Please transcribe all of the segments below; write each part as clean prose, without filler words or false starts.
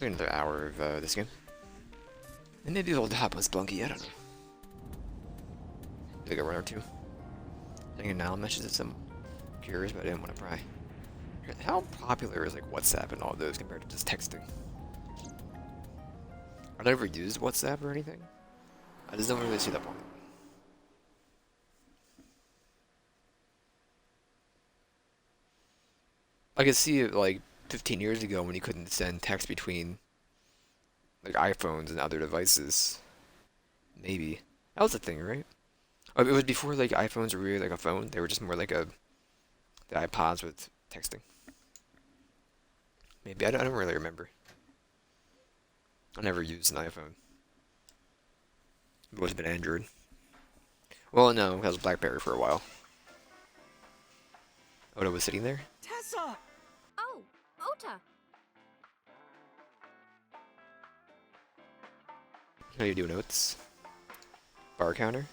Another hour of this game. And maybe we'll hop on Spunky, I don't know. Like a run or two. I think now mentions it, I'm curious, but I didn't want to pry. How popular is like WhatsApp and all those compared to just texting? I never used WhatsApp or anything. I just don't really see that point. I could see it like 15 years ago when you couldn't send text between like iPhones and other devices. Maybe. That was a thing, right? Oh, it was before like iPhones were really like a phone. They were just more like the iPods with texting. Maybe I don't really remember. I never used an iPhone. It would have been Android. Well, no, it was BlackBerry for a while. Oda was sitting there. Tessa! Oh, Ota. How you doing, Oats? Bar counter.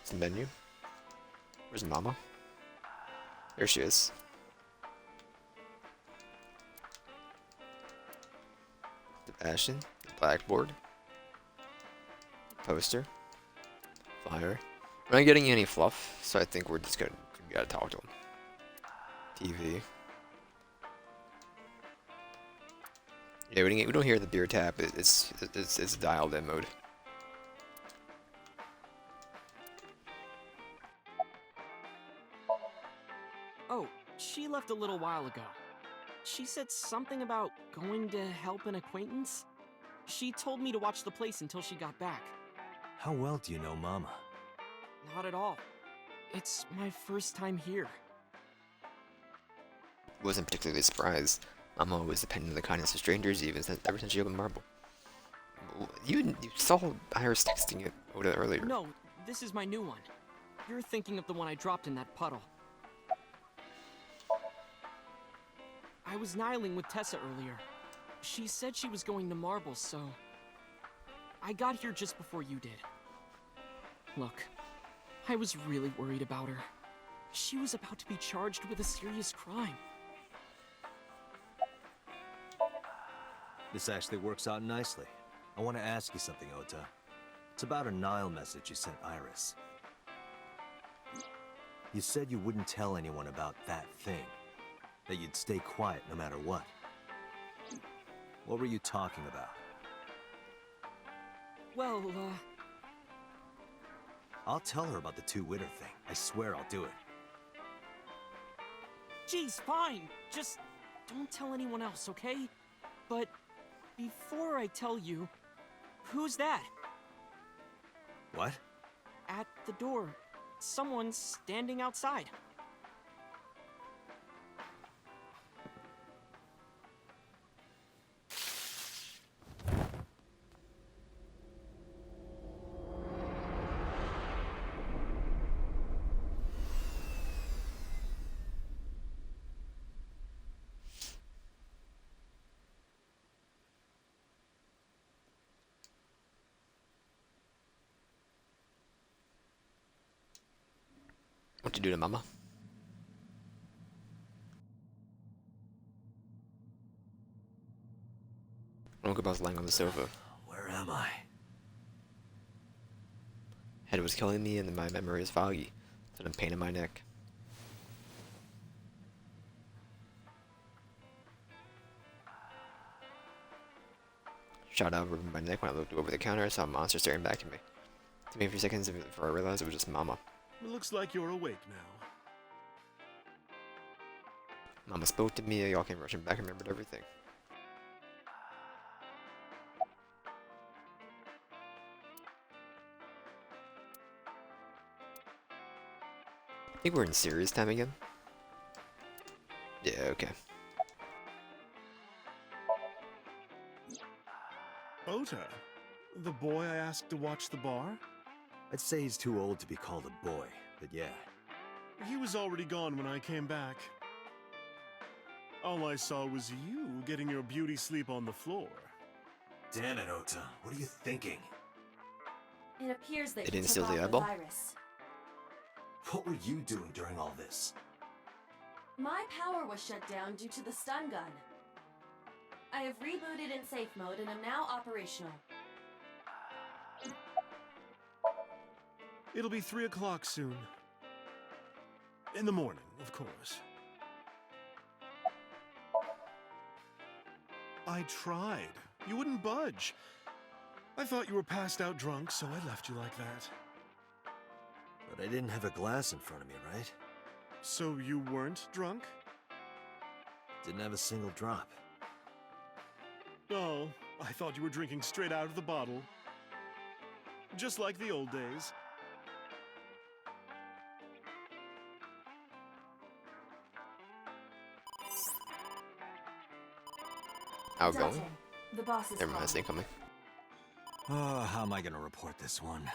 Some menu. Where's Mama? There she is. Sebastian. Blackboard. Poster. Flyer. We're not getting any fluff, so I think we're just gonna gotta talk to him. TV. Yeah, we don't hear the beer tap. It's dialed in mode. Oh, she left a little while ago. She said something about going to help an acquaintance. She told me to watch the place until she got back. How well do you know Mama? Not at all. It's my first time here. Wasn't particularly surprised. Mama always depended on the kindness of strangers, ever since she opened Marble. You saw Iris texting it Oda earlier. No, this is my new one. You're thinking of the one I dropped in that puddle. I was nihiling with Tessa earlier. She said she was going to Marble, so... I got here just before you did. Look, I was really worried about her. She was about to be charged with a serious crime. This actually works out nicely. I want to ask you something, Ota. It's about a Nile message you sent Iris. You said you wouldn't tell anyone about that thing. That you'd stay quiet no matter what. What were you talking about? Well, I'll tell her about the two-witter thing. I swear I'll do it. geez, fine. Just don't tell anyone else, okay? But before I tell you, who's that? What? At the door. Someone's standing outside. What you do to Mama? Uncle lying on the sofa. Where am I? Head was killing me and my memory is foggy. Sudden pain in my neck. Shot out over my neck when I looked over the counter. I saw a monster staring back at me. It took me a few seconds before I realized it was just Mama. It looks like you're awake now. Mama spoke to me. Y'all came rushing back and remembered everything. I think we're in serious time again. Yeah, okay. Ota, the boy I asked to watch the bar? I'd say he's too old to be called a boy, but yeah. He was already gone when I came back. All I saw was you getting your beauty sleep on the floor. Damn it, Ota. What are you thinking? It appears that They he didn't took steal off the the eyeball? virus. What were you doing during all this? My power was shut down due to the stun gun. I have rebooted in safe mode and am now operational. It'll be 3 o'clock soon. In the morning, of course. I tried. You wouldn't budge. I thought you were passed out drunk, so I left you like that. But I didn't have a glass in front of me, right? So you weren't drunk? Didn't have a single drop. Oh, I thought you were drinking straight out of the bottle. Just like the old days. Outgoing? The boss is Never mind, it's calling. incoming. Oh, how am I gonna report this one?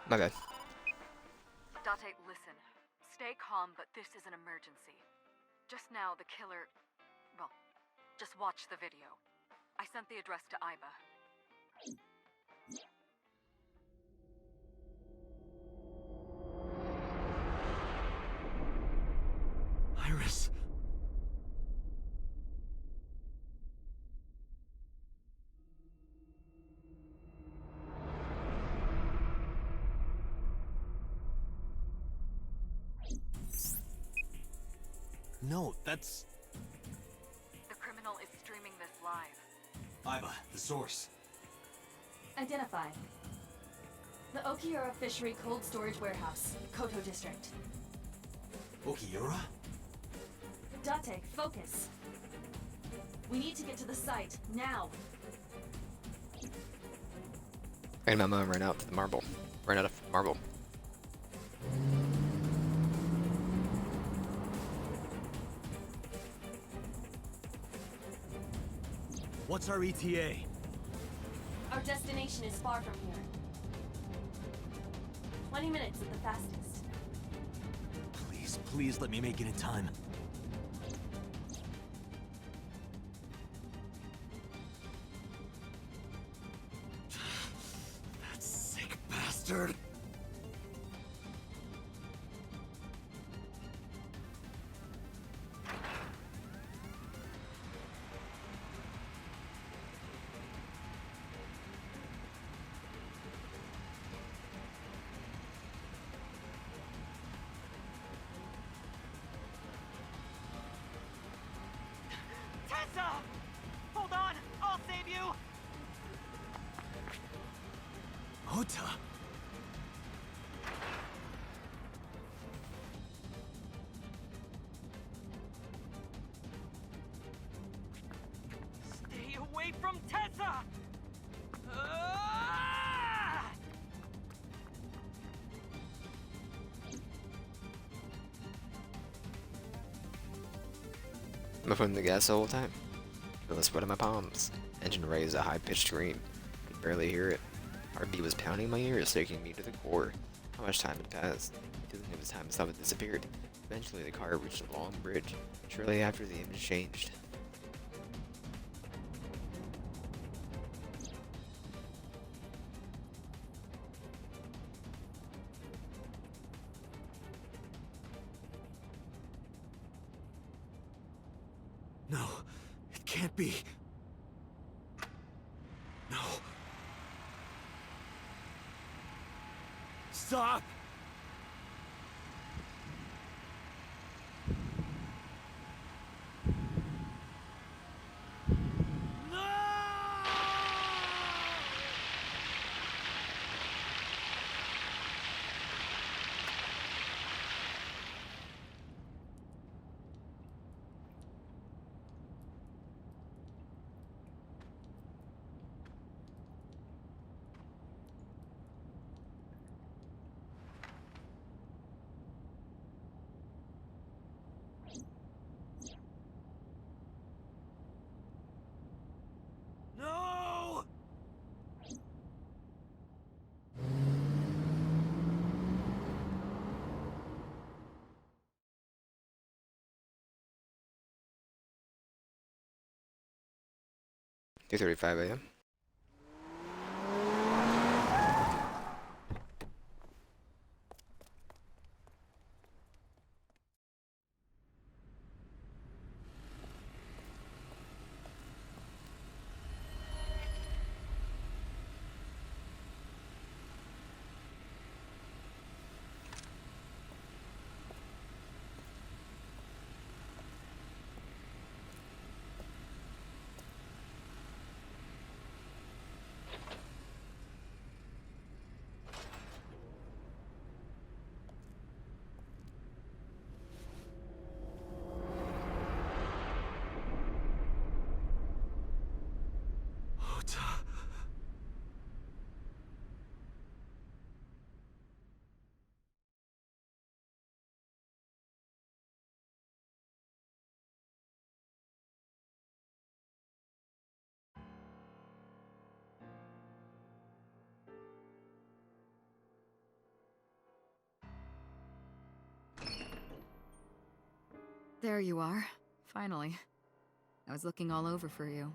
My bad. Date, listen. Stay calm, but this is an emergency. Just now, the killer... Well, just watch the video. I sent the address to Iba. Iris. No, that's... The criminal is streaming this live. Iba, the source. Identified. The Okiura Fishery Cold Storage Warehouse, Koto District. Okiura? Date, focus. We need to get to the site, now. And my mom ran out to the marble. Ran out of marble. What's our ETA? Our destination is far from here. 20 minutes at the fastest. Please, please let me make it in time. That sick bastard! Tessa! Hold on! I'll save you! Ota! Stay away from Tessa! Ah! My foot in the gas the whole time. Feel the sweat on my palms. Engine raised a high-pitched scream. Could barely hear it. Heartbeat was pounding my ears, shaking me to the core. I So much time had passed. Feeling it was time to stop had disappeared. Eventually, the car reached a long bridge. Shortly after, the image changed. No, it can't be. No. Stop! No! 2:35 a.m. Ota. There you are. Finally. I was looking all over for you.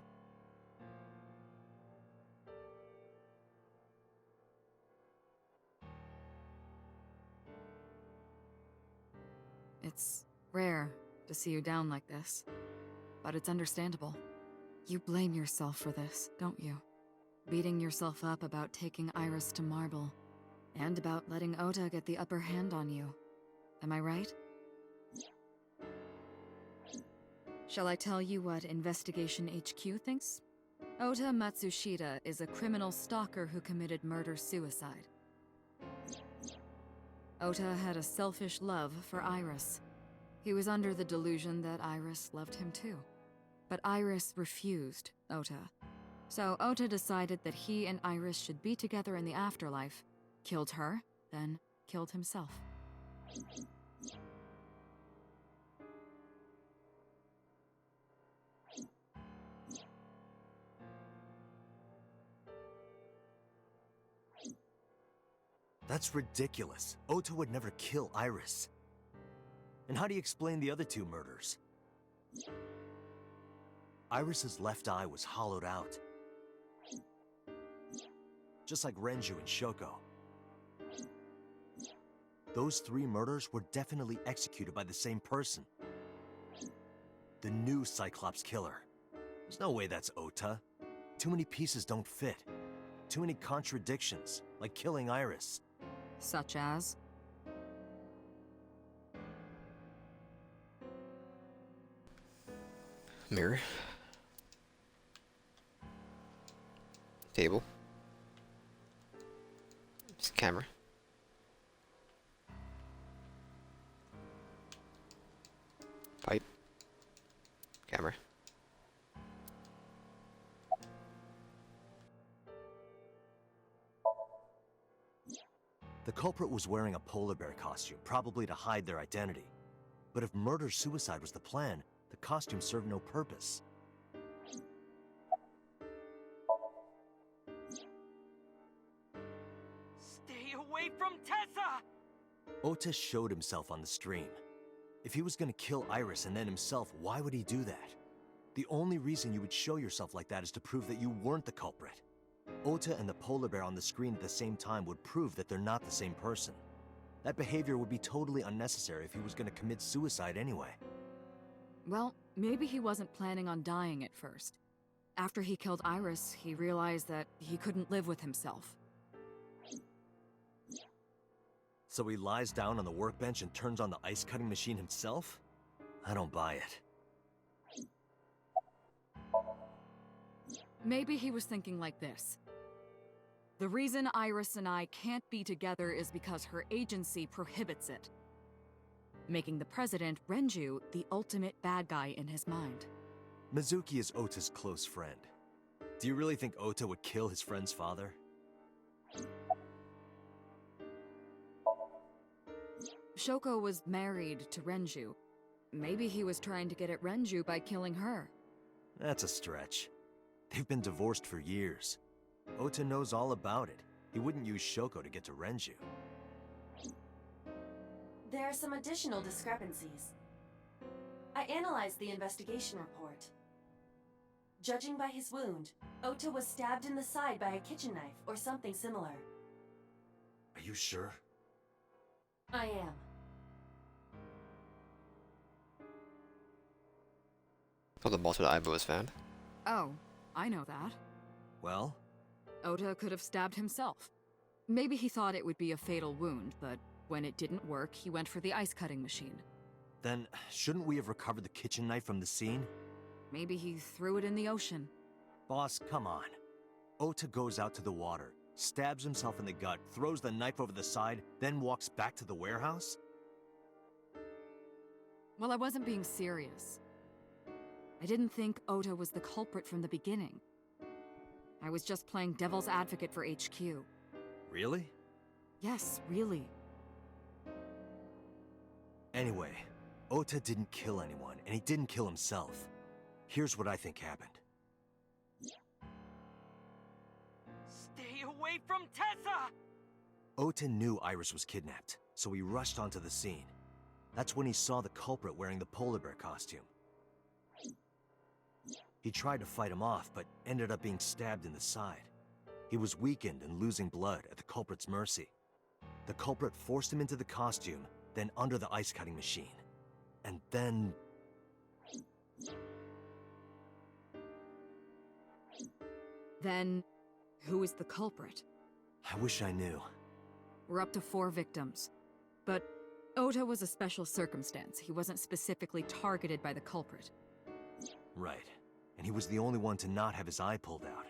It's rare to see you down like this, but it's understandable. You blame yourself for this, don't you? Beating yourself up about taking Iris to Marble, and about letting Ota get the upper hand on you. Am I right? Shall I tell you what Investigation HQ thinks? Ota Matsushita is a criminal stalker who committed murder-suicide. Ota had a selfish love for Iris. He was under the delusion that Iris loved him too. But Iris refused Ota. So Ota decided that he and Iris should be together in the afterlife, killed her, then killed himself. That's ridiculous. Ota would never kill Iris. And how do you explain the other two murders? Iris's left eye was hollowed out. Just like Renju and Shoko. Those three murders were definitely executed by the same person. The new Cyclops killer. There's no way that's Ota. Too many pieces don't fit. Too many contradictions, like killing Iris. Such as? Mirror. Table. Just camera. Pipe. Camera. The culprit was wearing a polar bear costume, probably to hide their identity. But if murder-suicide was the plan, the costume served no purpose. Stay away from Tessa! Tessa! Ota showed himself on the stream. If he was gonna kill Iris and then himself, why would he do that? The only reason you would show yourself like that is to prove that you weren't the culprit. Ota and the polar bear on the screen at the same time would prove that they're not the same person. That behavior would be totally unnecessary if he was gonna commit suicide anyway. Well, maybe he wasn't planning on dying at first. After he killed Iris, he realized that he couldn't live with himself. So he lies down on the workbench and turns on the ice-cutting machine himself? I don't buy it. Maybe he was thinking like this. The reason Iris and I can't be together is because her agency prohibits it, making the president, Renju, the ultimate bad guy in his mind. Mizuki is Ota's close friend. Do you really think Ota would kill his friend's father? Shoko was married to Renju. Maybe he was trying to get at Renju by killing her. That's a stretch. They've been divorced for years. Ota knows all about it. He wouldn't use Shoko to get to Renju. There are some additional discrepancies. I analyzed the investigation report. Judging by his wound, Ota was stabbed in the side by a kitchen knife or something similar. Are you sure? I am. Oh, the malted Aiba was found. Oh, I know that. Well? Ota could have stabbed himself. Maybe he thought it would be a fatal wound, but when it didn't work, he went for the ice-cutting machine. Then, shouldn't we have recovered the kitchen knife from the scene? Maybe he threw it in the ocean. Boss, come on. Ota goes out to the water, stabs himself in the gut, throws the knife over the side, then walks back to the warehouse? Well, I wasn't being serious. I didn't think Ota was the culprit from the beginning. I was just playing devil's advocate for HQ. Really? Yes, really. Anyway, Ota didn't kill anyone, and he didn't kill himself. Here's what I think happened. Stay away from Tessa! Ota knew Iris was kidnapped, so he rushed onto the scene. That's when he saw the culprit wearing the polar bear costume. He tried to fight him off, but ended up being stabbed in the side. He was weakened and losing blood at the culprit's mercy. The culprit forced him into the costume, then under the ice-cutting machine. And then... Then, who is the culprit? I wish I knew. We're up to 4 victims. But Ota was a special circumstance. He wasn't specifically targeted by the culprit. Right. And he was the only one to not have his eye pulled out.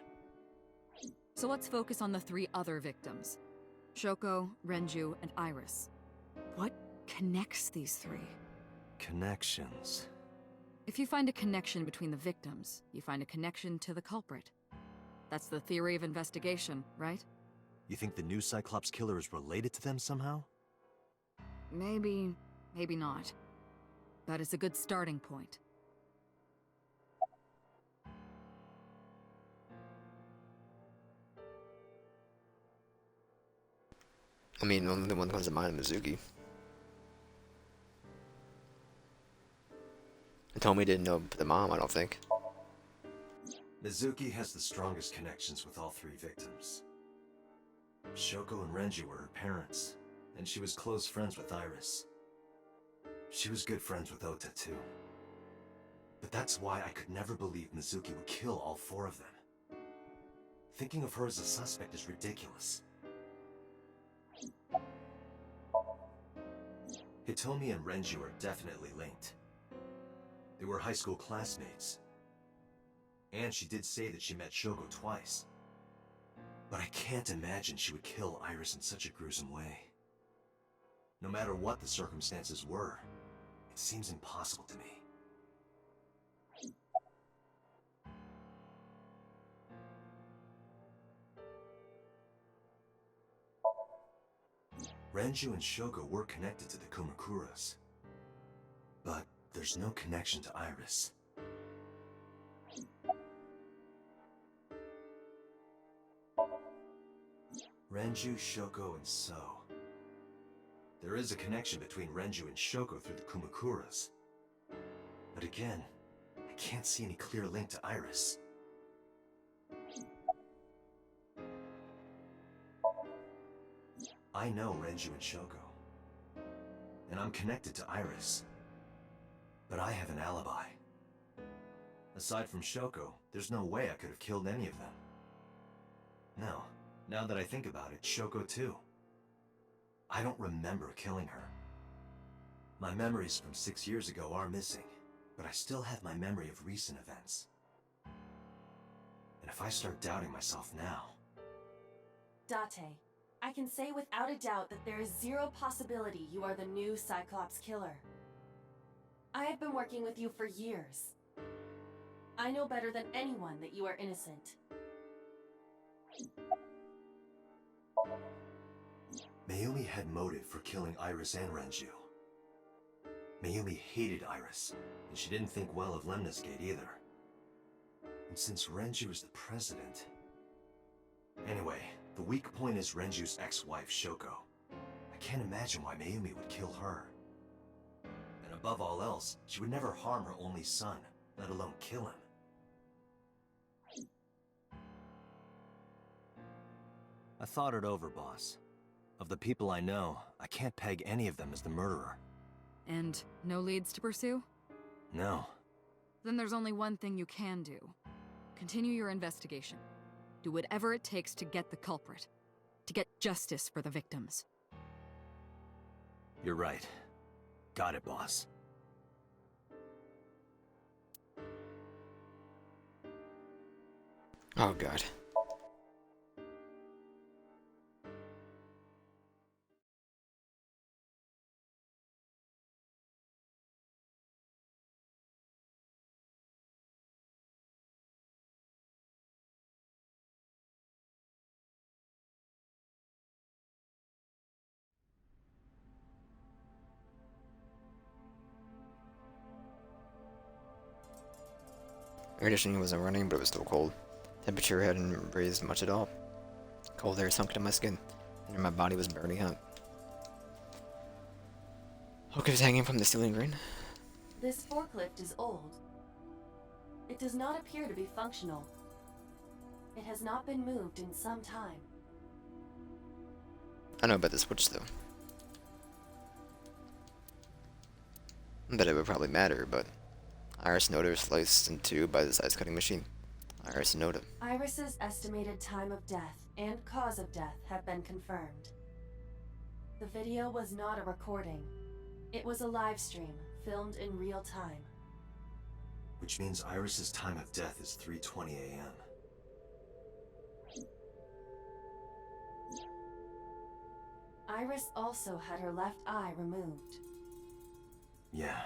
So let's focus on the 3 other victims. Shoko, Renju, and Iris. What connects these 3? Connections. If you find a connection between the victims, you find a connection to the culprit. That's the theory of investigation, right? You think the new Cyclops killer is related to them somehow? Maybe, maybe not. But it's a good starting point. I mean, the only one that comes to mind is Mizuki. And Tomi didn't know the mom, I don't think. Mizuki has the strongest connections with all 3 victims. Shoko and Renji were her parents, and she was close friends with Iris. She was good friends with Ota, too. But that's why I could never believe Mizuki would kill all 4 of them. Thinking of her as a suspect is ridiculous. Hitomi and Renji are definitely linked. They were high school classmates. And she did say that she met Shoko twice. But I can't imagine she would kill Iris in such a gruesome way. No matter what the circumstances were, it seems impossible to me. Renju and Shoko were connected to the Kumakuras. But there's no connection to Iris. Renju, Shoko, and So. There is a connection between Renju and Shoko through the Kumakuras. But again, I can't see any clear link to Iris. I know Renju and Shoko. And I'm connected to Iris. But I have an alibi. Aside from Shoko, there's no way I could have killed any of them. No, now that I think about it, Shoko too. I don't remember killing her. My memories from 6 years ago are missing, but I still have my memory of recent events. And if I start doubting myself now... Date, I can say without a doubt that there is zero possibility you are the new Cyclops killer. I have been working with you for years. I know better than anyone that you are innocent. Mayumi had motive for killing Iris and Renju. Mayumi hated Iris, and she didn't think well of Lemnis Gate either. And since Renju is the president... Anyway, the weak point is Renju's ex-wife, Shoko. I can't imagine why Mayumi would kill her. And above all else, she would never harm her only son, let alone kill him. I thought it over, boss. Of the people I know, I can't peg any of them as the murderer. And no leads to pursue? No. Then there's only one thing you can do. Continue your investigation. Do whatever it takes to get the culprit. To get justice for the victims. You're right. Got it, boss. Oh god. Air conditioning wasn't running, but it was still cold. Temperature hadn't raised much at all. Cold air sunk into my skin, and my body was burning hot. Hook is hanging from the ceiling green. This forklift is old. It does not appear to be functional. It has not been moved in some time. I know about the switch though. Bet it would probably matter, but Iris Noda is sliced in two by the size cutting machine. Iris Noda. Iris's estimated time of death and cause of death have been confirmed. The video was not a recording. It was a live stream, filmed in real time. Which means Iris's time of death is 3:20 a.m. Iris also had her left eye removed. Yeah.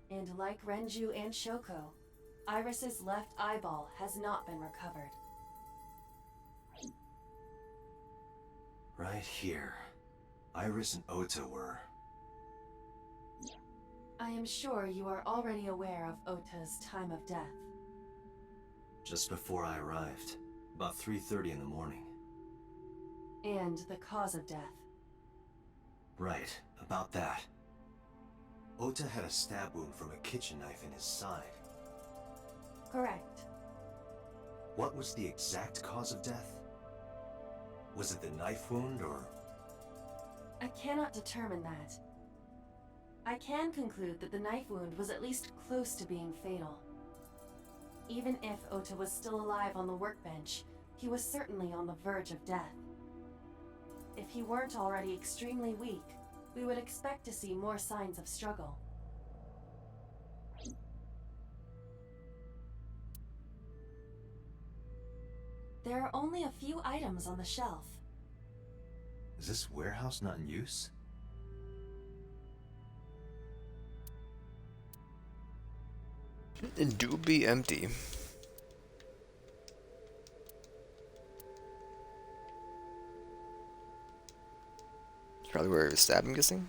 And like Renju and Shoko, Iris's left eyeball has not been recovered. Right here. Iris and Ota were... I am sure you are already aware of Ota's time of death. just before I arrived. About 3:30 in the morning. And the cause of death. Right, about that. Ota had a stab wound from a kitchen knife in his side. Correct. What was the exact cause of death? Was it the knife wound, or...? I cannot determine that. I can conclude that the knife wound was at least close to being fatal. Even if Ota was still alive on the workbench, he was certainly on the verge of death. If he weren't already extremely weak, we would expect to see more signs of struggle. There are only a few items on the shelf. Is this warehouse not in use? It do be empty. It's probably where he was stabbed, I'm guessing.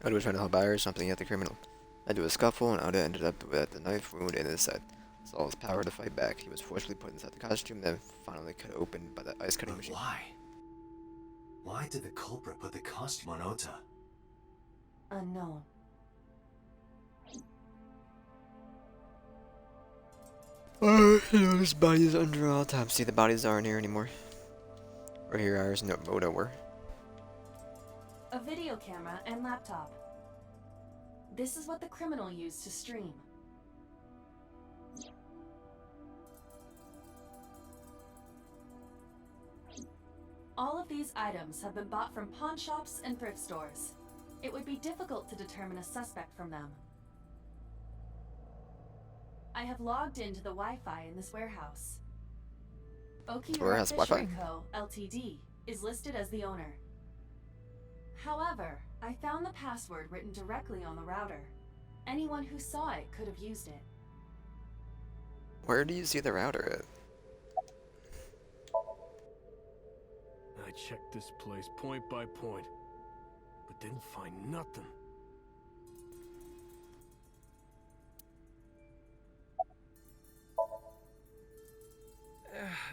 Oda was trying to help Iris, something at the criminal. Led to a scuffle, and Oda ended up with a knife wound in his side. Lost all his power to fight back. He was forcibly put inside the costume, then finally cut open by the ice cutting But machine. why? Why did the culprit put the costume on Ota? Unknown. His body is under all time. See, the bodies aren't here anymore. Or here, Iris and Oda were. A video camera and laptop. This is what the criminal used to stream. All of these items have been bought from pawn shops and thrift stores. It would be difficult to determine a suspect from them. I have logged into the Wi-Fi in this warehouse. Okiura Warehouse Wi-Fi? Fishery Co., Ltd. is listed as the owner. However, I found the password written directly on the router. Anyone who saw it could have used it. Where do you see the router at? I checked this place point by point, but didn't find nothing.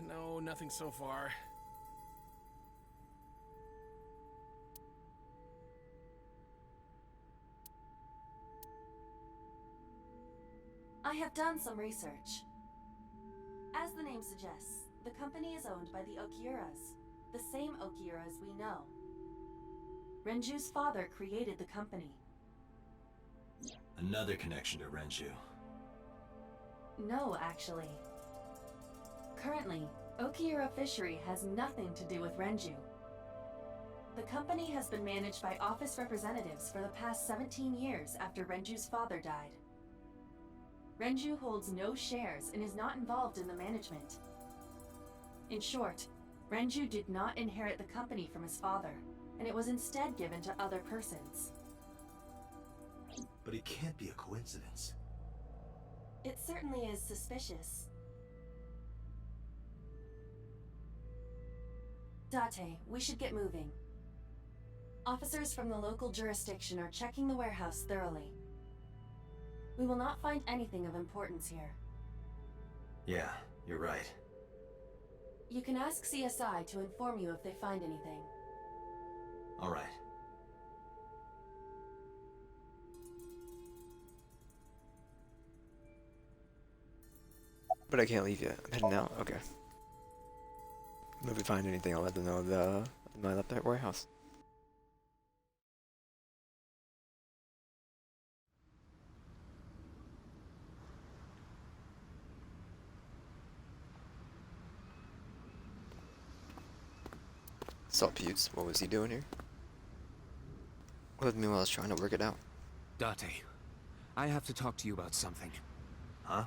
No, nothing so far. I have done some research. As the name suggests, the company is owned by the Okiuras, the same Okiuras we know. Renju's father created the company. Another connection to Renju. No, actually. Currently, Okiura Fishery has nothing to do with Renju. The company has been managed by office representatives for the past 17 years after Renju's father died. Renju holds no shares and is not involved in the management. In short, Renju did not inherit the company from his father, and it was instead given to other persons. But it can't be a coincidence. It certainly is suspicious. Date, we should get moving. Officers from the local jurisdiction are checking the warehouse thoroughly. We will not find anything of importance here. Yeah, you're right. You can ask CSI to inform you if they find anything. All right. But I can't leave yet. I'm heading out. Okay. If we find anything, I'll let them know my left at warehouse. Sup, Pewds? What was he doing here? With me while I was trying to work it out. Date, I have to talk to you about something. Huh?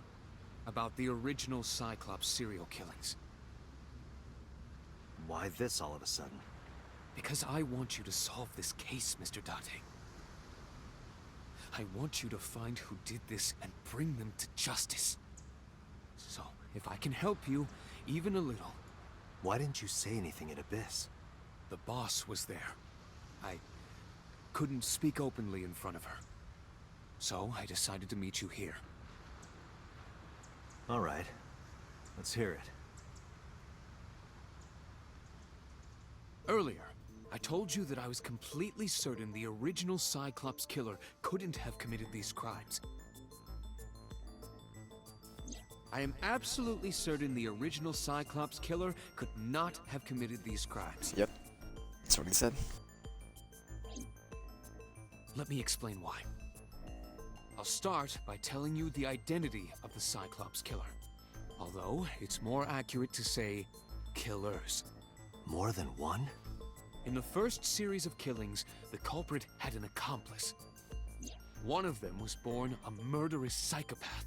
About the original Cyclops serial killings. Why this all of a sudden? Because I want you to solve this case, Mr. Date. I want you to find who did this and bring them to justice. So, if I can help you, even a little. Why didn't you say anything at Abyss? The boss was there. I couldn't speak openly in front of her. So, I decided to meet you here. All right. Let's hear it. Earlier, I told you that I was completely certain the original Cyclops killer couldn't have committed these crimes. I am absolutely certain the original Cyclops killer could not have committed these crimes. Yep. That's what he said. Let me explain why. I'll start by telling you the identity of the Cyclops killer. Although, it's more accurate to say, killers. More than one? In the first series of killings, the culprit had an accomplice. One of them was born a murderous psychopath.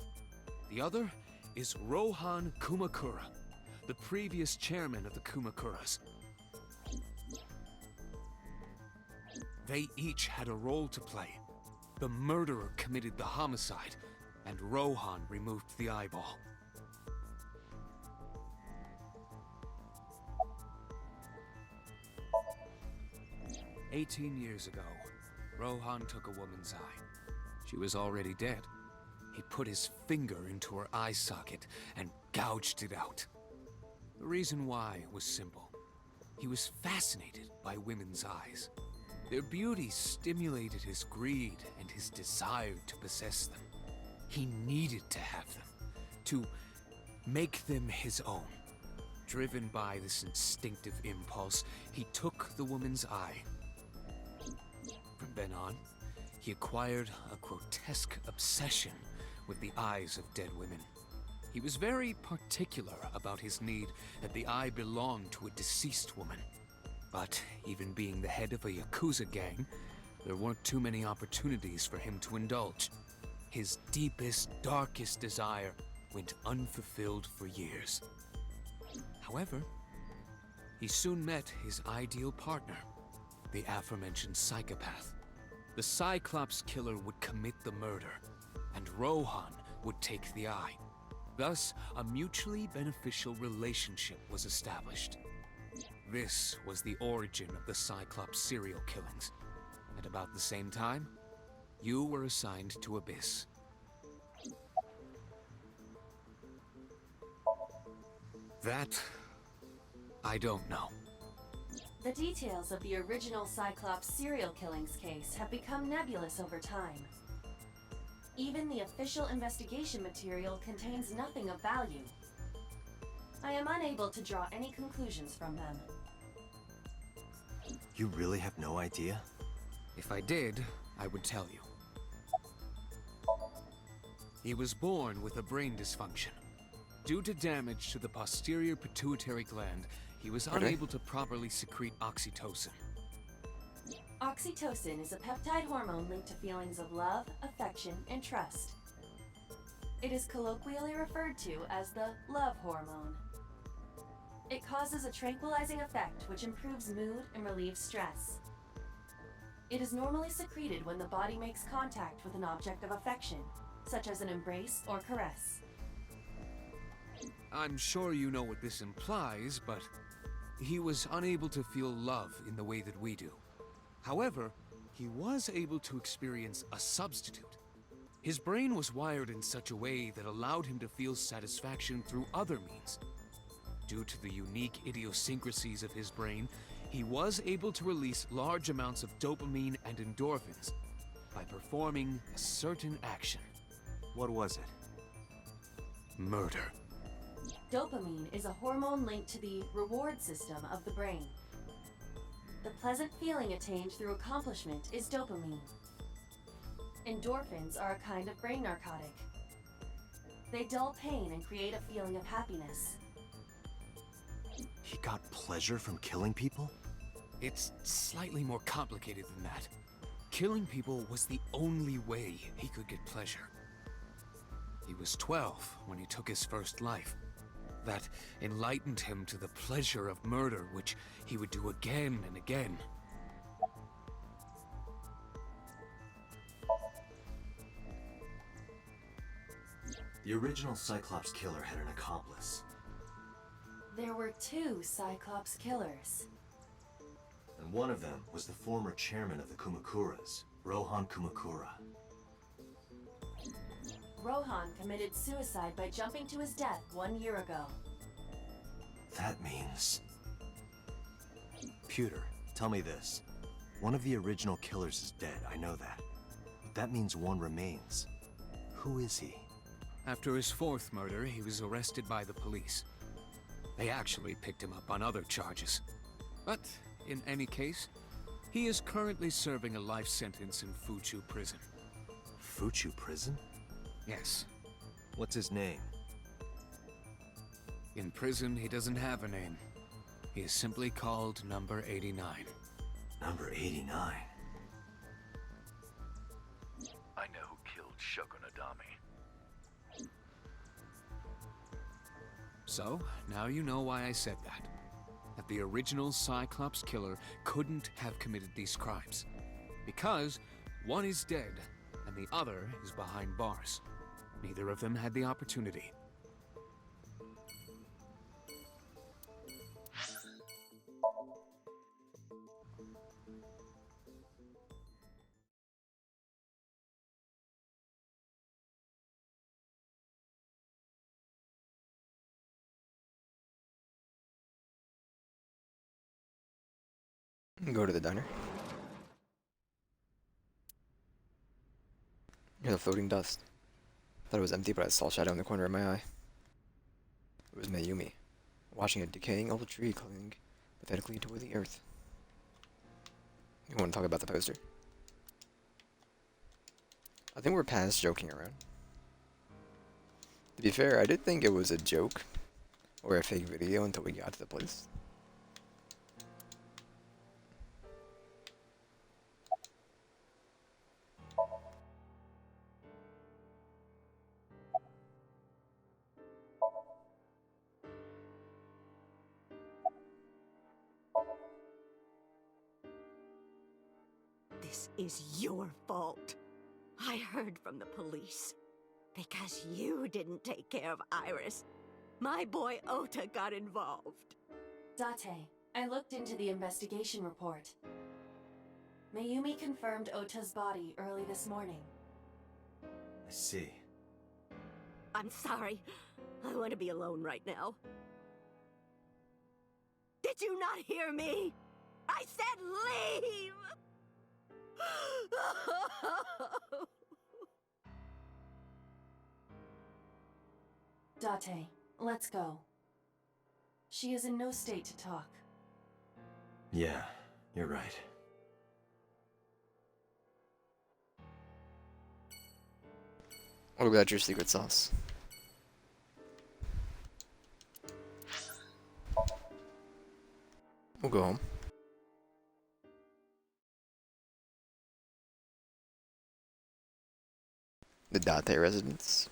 The other is Rohan Kumakura, the previous chairman of the Kumakuras. They each had a role to play. The murderer committed the homicide, and Rohan removed the eyeball. "18 years ago, Rohan took a woman's eye. She was already dead. He put his finger into her eye socket and gouged it out. The reason why was simple. He was fascinated by women's eyes. Their beauty stimulated his greed and his desire to possess them. He needed to have them, to make them his own. Driven by this instinctive impulse, he took the woman's eye. From then on, he acquired a grotesque obsession with the eyes of dead women. He was very particular about his need that the eye belong to a deceased woman. But even being the head of a Yakuza gang, there weren't too many opportunities for him to indulge. His deepest, darkest desire went unfulfilled for years. However, he soon met his ideal partner, the aforementioned psychopath. The Cyclops killer would commit the murder, and Rohan would take the eye. Thus, a mutually beneficial relationship was established. This was the origin of the Cyclops serial killings. At about the same time, you were assigned to Abyss. That, I don't know. The details of the original Cyclops serial killings case have become nebulous over time. Even the official investigation material contains nothing of value. I am unable to draw any conclusions from them. You really have no idea? If I did, I would tell you. He was born with a brain dysfunction. Due to damage to the posterior pituitary gland, he was unable to properly secrete oxytocin. Oxytocin is a peptide hormone linked to feelings of love, affection, and trust. It is colloquially referred to as the love hormone. It causes a tranquilizing effect which improves mood and relieves stress. It is normally secreted when the body makes contact with an object of affection, such as an embrace or caress. I'm sure you know what this implies, but he was unable to feel love in the way that we do. However, he was able to experience a substitute. His brain was wired in such a way that allowed him to feel satisfaction through other means. Due to the unique idiosyncrasies of his brain, he was able to release large amounts of dopamine and endorphins by performing a certain action. What was it? Murder. Dopamine is a hormone linked to the reward system of the brain. The pleasant feeling attained through accomplishment is dopamine. Endorphins are a kind of brain narcotic. They dull pain and create a feeling of happiness. He got pleasure from killing people? It's slightly more complicated than that. Killing people was the only way he could get pleasure. He was 12 when he took his first life. That enlightened him to the pleasure of murder, which he would do again and again. The original Cyclops killer had an accomplice. There were 2 Cyclops killers. And one of them was the former chairman of the Kumakuras, Rohan Kumakura. Rohan committed suicide by jumping to his death 1 year ago. That means... Pewter, tell me this. One of the original killers is dead, I know that. But that means one remains. Who is he? After his 4th murder, he was arrested by the police. They actually picked him up on other charges. But, in any case, he is currently serving a life sentence in Fuchu prison. Fuchu prison? Yes. What's his name? In prison, he doesn't have a name. He is simply called Number 89. Number 89? I know who killed Shogun Adami. So, now you know why I said that. That the original Cyclops killer couldn't have committed these crimes. Because one is dead, and the other is behind bars. Neither of them had the opportunity. Go to the diner. Hear the floating dust. Thought it was empty, but I saw a shadow in the corner of my eye. It was Mayumi, watching a decaying old tree cling pathetically toward the earth. You want to talk about the poster? I think we're past joking around. To be fair, I did think it was a joke or a fake video until we got to the place. This is your fault. I heard from the police. Because you didn't take care of Iris, my boy Ota got involved. Date, I looked into the investigation report. Mayumi confirmed Ota's body early this morning. I see. I'm sorry. I want to be alone right now. Did you not hear me? I said leave! Date, let's go. She is in no state to talk. Yeah, you're right. What about your secret sauce? We'll go home. The Date residence.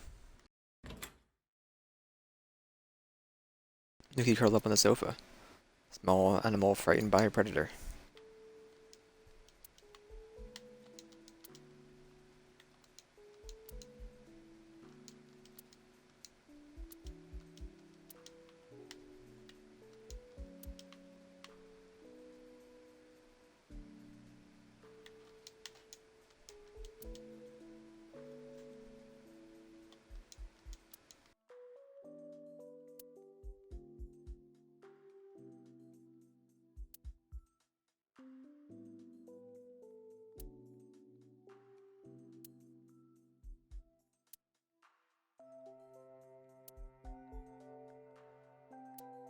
Nuki curled up on the sofa. Small animal frightened by a predator.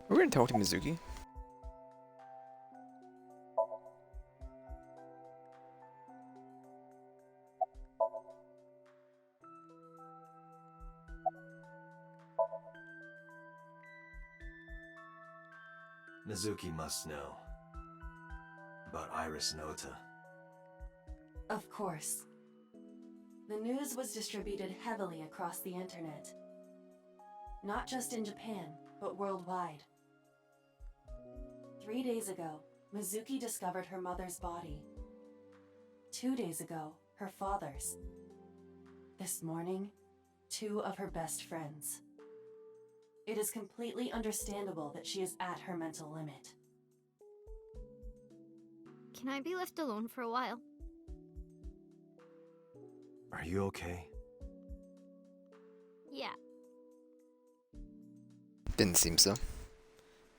We're gonna talk to Mizuki. Mizuki must know about Iris and Ota. Of course. The news was distributed heavily across the internet. Not just in Japan, but worldwide. 3 days ago, Mizuki discovered her mother's body. 2 days ago, her father's. This morning, 2 of her best friends. It is completely understandable that she is at her mental limit. Can I be left alone for a while? Are you okay? Yeah. Didn't seem so.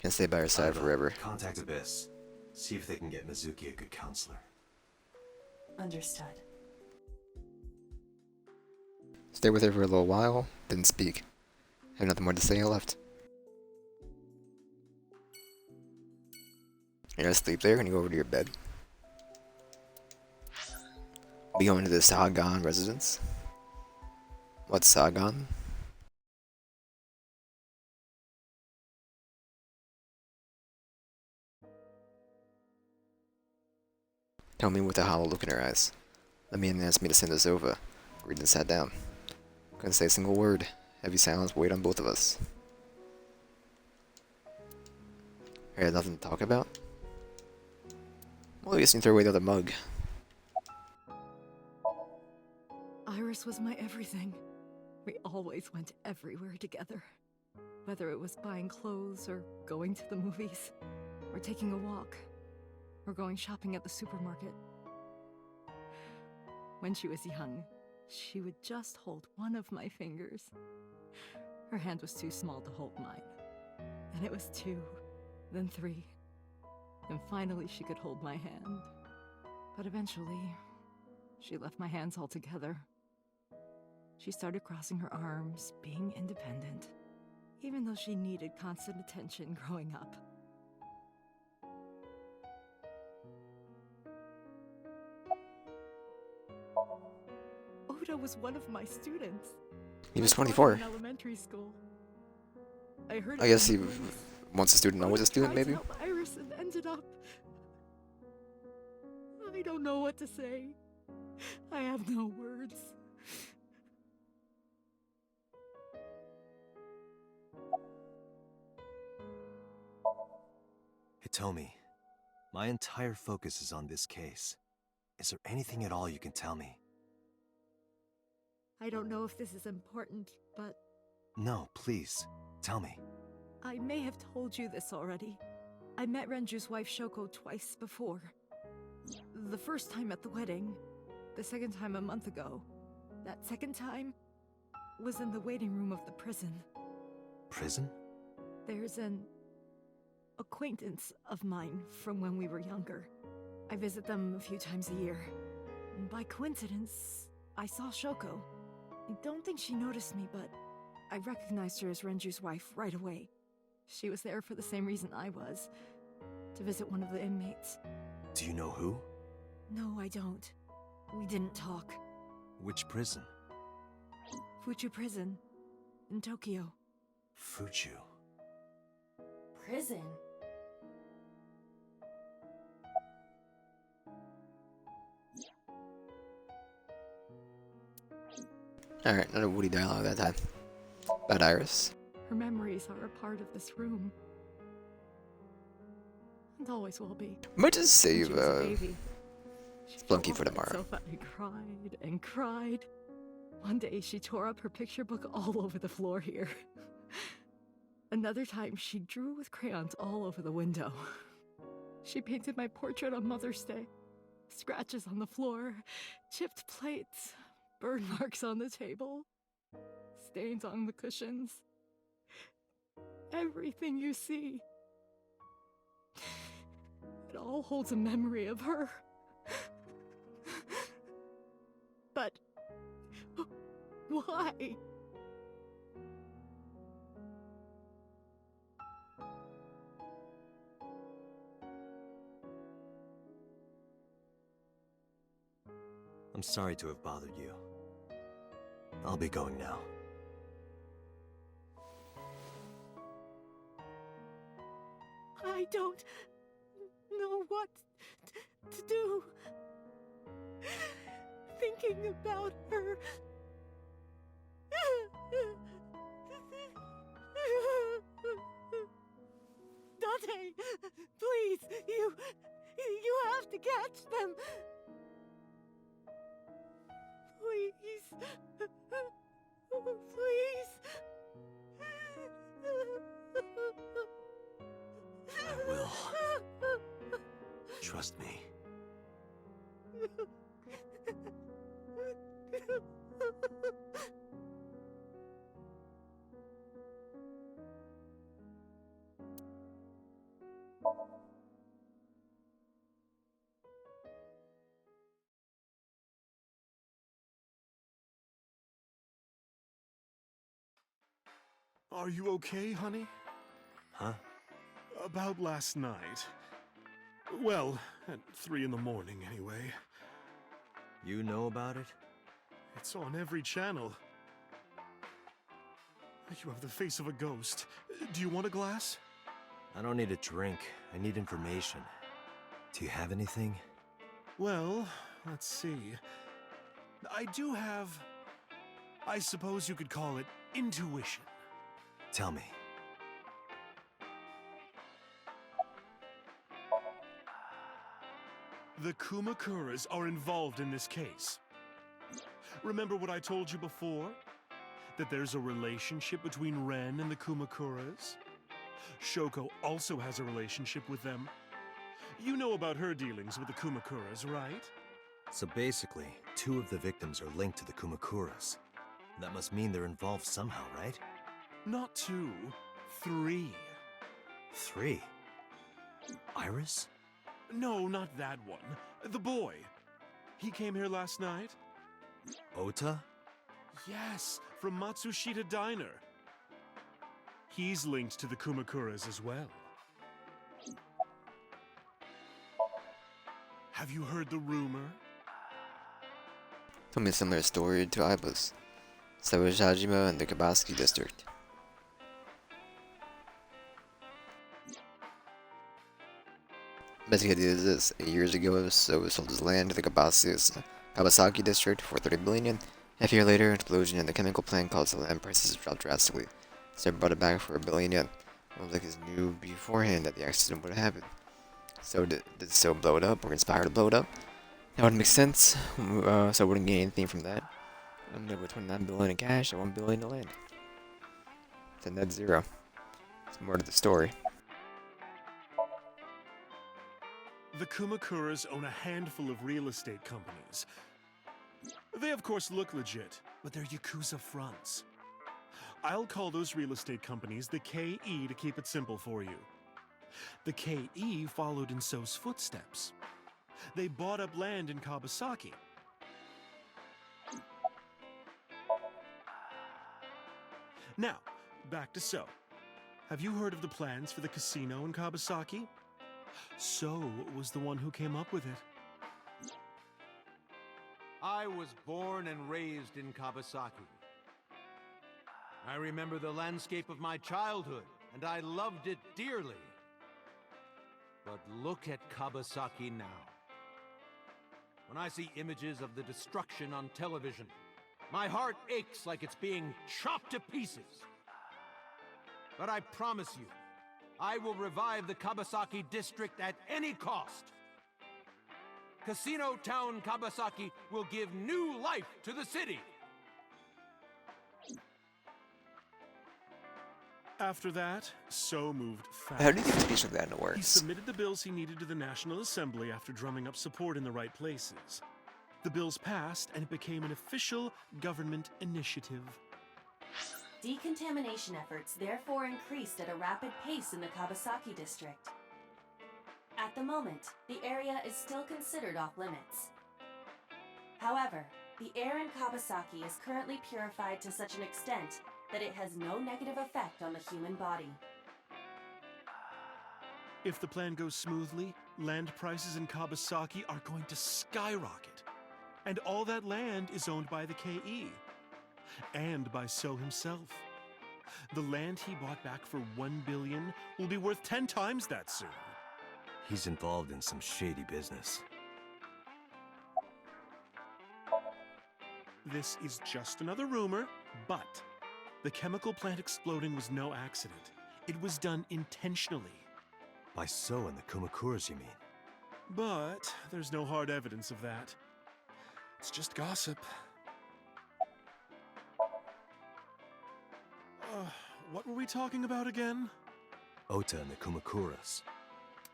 Can't stay by her side forever. Contact Abyss. See if they can get Mizuki a good counselor. Understood. Stayed with her for a little while, didn't speak. Had nothing more to say, I left. You're gonna sleep there and you go over to your bed. We go into the Sagan residence. What's Sagan? Tell me with a hollow look in her eyes. The man asked me to send us over. Agreed and sat down. Couldn't say a single word. Heavy silence weighed on both of us. I had nothing to talk about. Well, I guess you can throw away the other mug. Iris was my everything. We always went everywhere together. Whether it was buying clothes, or going to the movies, or taking a walk, or going shopping at the supermarket. When she was young, she would just hold one of my fingers. Her hand was too small to hold mine. Then it was 2, then 3, and finally she could hold my hand. But eventually, she left my hands altogether. She started crossing her arms, being independent, even though she needed constant attention growing up. Oda was one of my students. He was I taught him 24. in elementary school. I heard I it guess from he friends. once a student, always a student, Tried to maybe? help Iris and ended up... I don't know what to say. I have no words. Hitomi, my entire focus is on this case. Is there anything at all you can tell me? I don't know if this is important, but No, please, tell me. I may have told you this already. I met Renju's wife Shoko twice before. The first time at the wedding, the second time a month ago. That second time was in the waiting room of the prison. Prison? There's an acquaintance of mine from when we were younger. I visit them a few times a year. And by coincidence, I saw Shoko. I don't think she noticed me, but I recognized her as Renju's wife right away. She was there for the same reason I was, to visit one of the inmates. Do you know who? No, I don't. We didn't talk. Which prison? Fuchu Prison, in Tokyo. Fuchu. Prison? Alright, not a Woody dialogue that time. About Iris. Her memories are a part of this room. And always will be. Might just When save she was a baby, she Flunky fell for off that tomorrow. sofa and cried and cried. One day she tore up her picture book all over the floor here. Another time she drew with crayons all over the window. She painted my portrait on Mother's Day. Scratches on the floor, chipped plates, burn marks on the table, stains on the cushions. Everything you see. It all holds a memory of her. But why? I'm sorry to have bothered you. I'll be going now. I don't know what to do. Thinking about her. Dante, please, you have to catch them. Please. Please. I will. Trust me. Are you okay, honey? Huh? About last night. Well, at 3 in the morning, anyway. You know about it? It's on every channel. You have the face of a ghost. Do you want a glass? I don't need a drink. I need information. Do you have anything? Well, let's see. I do have... I suppose you could call it intuition. Tell me. The Kumakuras are involved in this case. Remember what I told you before? That there's a relationship between Ren and the Kumakuras? Shoko also has a relationship with them. You know about her dealings with the Kumakuras, right? So basically, 2 of the victims are linked to the Kumakuras. That must mean they're involved somehow, right? Not 2, 3. 3? Iris? No, not that one. The boy. He came here last night? Ota? Yes, from Matsushita Diner. He's linked to the Kumakuras as well. Have you heard the rumor? Told me a similar story to Aiba's. So was Hajime and the Kabasaki district. Basic idea is this: 8 years ago, So sold his land to the Kabasaki district for 30 billion yen. Half a year later, an explosion in the chemical plant caused the land prices to drop drastically. So brought it back for 1 billion yen. It was like he knew beforehand that the accident would happen. So did So blow it up or conspire to blow it up? That would make sense. So I wouldn't gain anything from that. I'm gonna go 29 billion in cash and 1 billion in land. It's a net zero. It's more to the story. The Kumakuras own a handful of real estate companies. They of course look legit, but they're Yakuza fronts. I'll call those real estate companies the KE to keep it simple for you. The KE followed in So's footsteps. They bought up land in Kabasaki. Now, back to So. Have you heard of the plans for the casino in Kabasaki? So was the one who came up with it. I was born and raised in Kabasaki. I remember the landscape of my childhood, and I loved it dearly. But look at Kabasaki now. When I see images of the destruction on television, my heart aches like it's being chopped to pieces. But I promise you, I will revive the Kabasaki district at any cost. Casino Town Kabasaki will give new life to the city. After that, So moved fast. How do you think a speech like that He works? submitted the bills he needed to the National Assembly after drumming up support in the right places. The bills passed, and it became an official government initiative. Decontamination efforts therefore increased at a rapid pace in the Kabasaki district. At the moment, the area is still considered off limits. However, the air in Kabasaki is currently purified to such an extent that it has no negative effect on the human body. If the plan goes smoothly, land prices in Kabasaki are going to skyrocket. And all that land is owned by the KE. And by So himself. The land he bought back for 1 billion will be worth 10 times that soon. He's involved in some shady business. This is just another rumor, but the chemical plant exploding was no accident. It was done intentionally. By So and the Kumakuras, you mean? But there's no hard evidence of that. It's just gossip. What were we talking about again? Ota and the Kumakuras.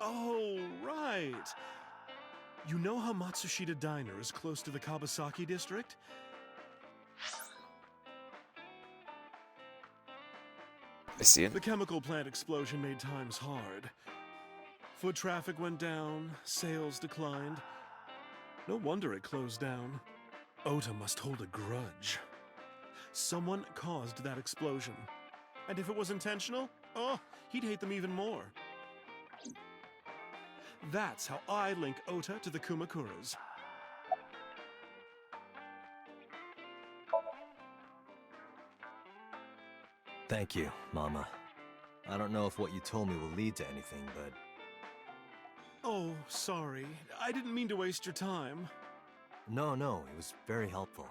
Oh, right. You know how Matsushita Diner is close to the Kabasaki district? I see it. The chemical plant explosion made times hard. Foot traffic went down, sales declined. No wonder it closed down. Ota must hold a grudge. Someone caused that explosion. And if it was intentional, oh, he'd hate them even more. That's how I link Ota to the Kumakuras. Thank you, Mama. I don't know if what you told me will lead to anything, but... Oh, sorry. I didn't mean to waste your time. No, it was very helpful.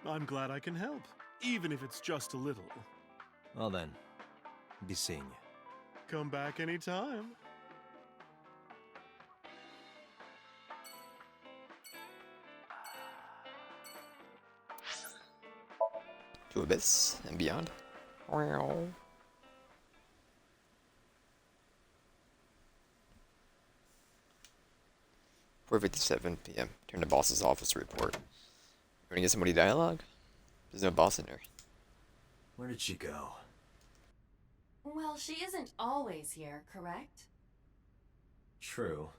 I'm glad I can help, even if it's just a little. Well then, be seeing you. Come back anytime. To Abyss and beyond. 4:57 p.m. Turn to boss's office to report. You wanna get somebody dialogue? There's no boss in there. Where did she go? Well, she isn't always here, correct? True.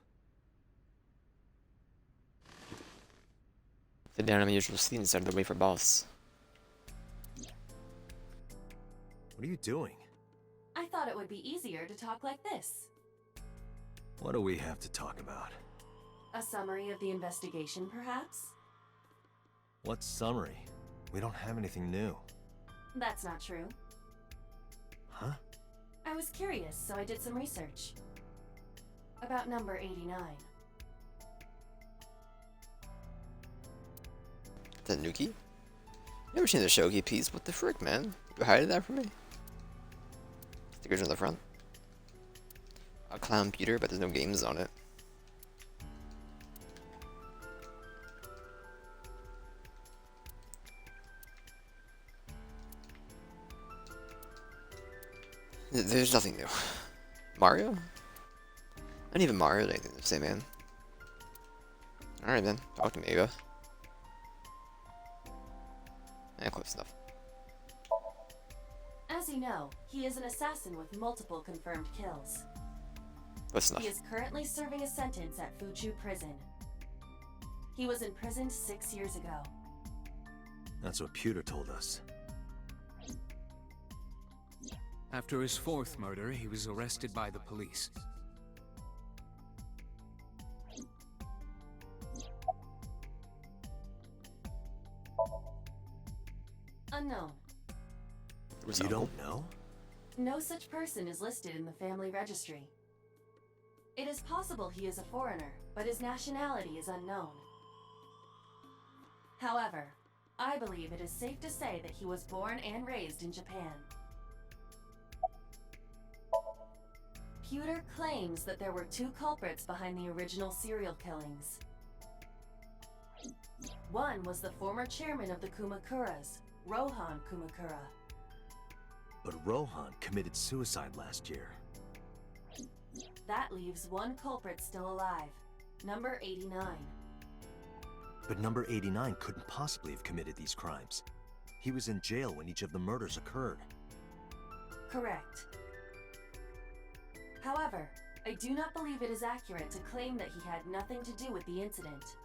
Sit down on the usual seat instead of the way for boss. What are you doing? I thought it would be easier to talk like this. What do we have to talk about? A summary of the investigation, perhaps? What summary? We don't have anything new. That's not true. Huh? I was curious, so I did some research. About number 89. Is that Nuki? Never seen the Shogi piece. What the frick, man? You hiding that from me? Stickers on the front. A clown computer, but there's no games on it. There's nothing new. Mario? Not even Mario had anything to say, man. Alright then, talk to me, Ava. Close enough. As you know, he is an assassin with multiple confirmed kills. Close enough. He is currently serving a sentence at Fuchu Prison. He was imprisoned 6 years ago. That's what Pewter told us. After his fourth murder, he was arrested by the police. Unknown. You don't know? No such person is listed in the family registry. It is possible he is a foreigner, but his nationality is unknown. However, I believe it is safe to say that he was born and raised in Japan. Pewter claims that there were two culprits behind the original serial killings. One was the former chairman of the Kumakuras, Rohan Kumakura. But Rohan committed suicide last year. That leaves one culprit still alive, number 89. But number 89 couldn't possibly have committed these crimes. He was in jail when each of the murders occurred. Correct. However, I do not believe it is accurate to claim that he had nothing to do with the incident.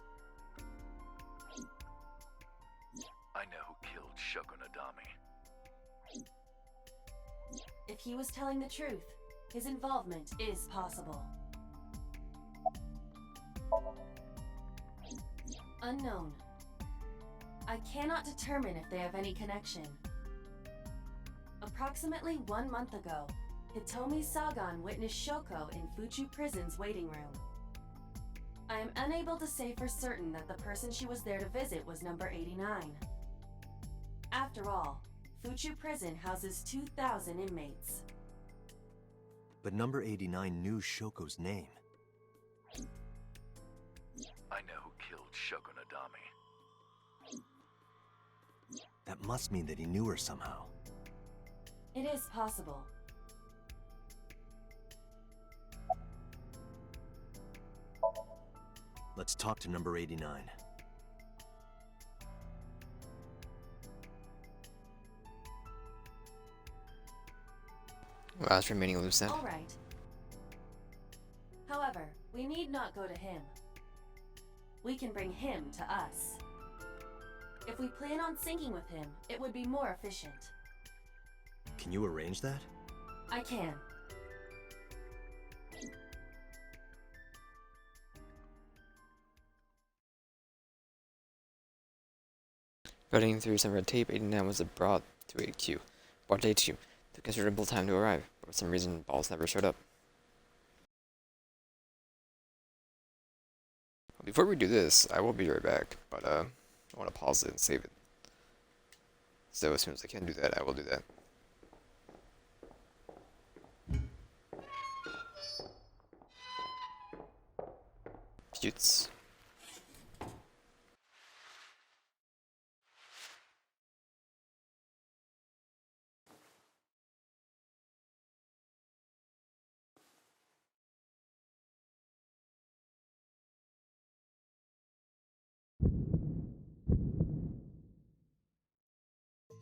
I know who killed Shogun Adami. If he was telling the truth, his involvement is possible. Unknown. I cannot determine if they have any connection. Approximately 1 month ago, Hitomi Sagan witnessed Shoko in Fuchu Prison's waiting room. I am unable to say for certain that the person she was there to visit was number 89. After all, Fuchu Prison houses 2,000 inmates. But number 89 knew Shoko's name. I know who killed Shogun Adami. That must mean that he knew her somehow. It is possible. Let's talk to number 89. Last remaining loose end. All right. However, we need not go to him. We can bring him to us. If we plan on syncing with him, it would be more efficient. Can you arrange that? I can. Cutting through some red tape, 89 was brought to HQ. Brought to HQ. Took considerable time to arrive, but for some reason, balls never showed up. Before we do this, I will be right back, but I want to pause it and save it. So as soon as I can do that, I will do that. Shoots.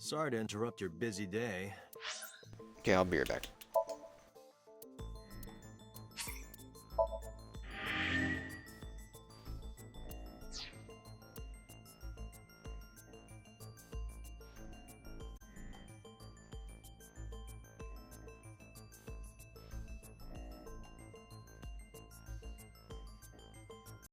Sorry to interrupt your busy day. Okay, I'll be right back.